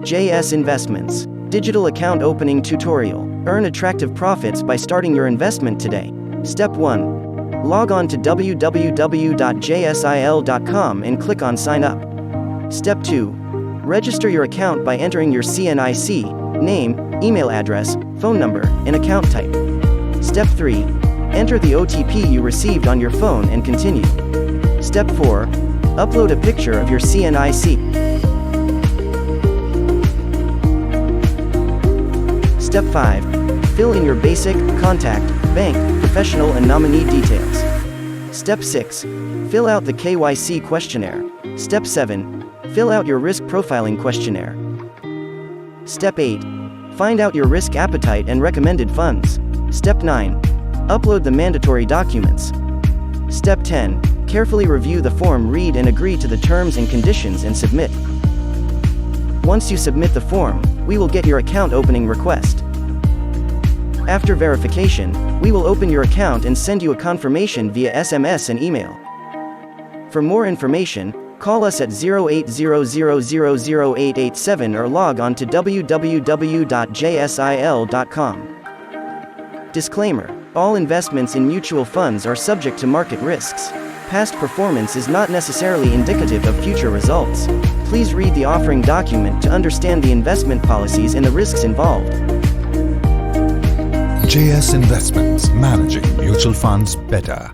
JS Investments. Digital account opening tutorial. Earn attractive profits by starting your investment today. Step 1. Log on to www.jsil.com and click on Sign Up. Step 2. Register your account by entering your CNIC, name, email address, phone number, and account type. Step 3. Enter the OTP you received on your phone and continue. Step 4. Upload a picture of your CNIC. Step 5. Fill in your basic, contact, bank, professional and nominee details. Step 6. Fill out the KYC questionnaire. Step 7. Fill out your risk profiling questionnaire. Step 8. Find out your risk appetite and recommended funds. Step 9. Upload the mandatory documents. Step 10. Carefully review the form, read and agree to the terms and conditions and submit. Once you submit the form, we will get your account opening request. After verification, we will open your account and send you a confirmation via SMS and email. For more information, call us at 0800000887 or log on to www.jsil.com. Disclaimer: all investments in mutual funds are subject to market risks. Past performance is not necessarily indicative of future results. Please read the offering document to understand the investment policies and the risks involved. JS Investments, managing mutual funds better.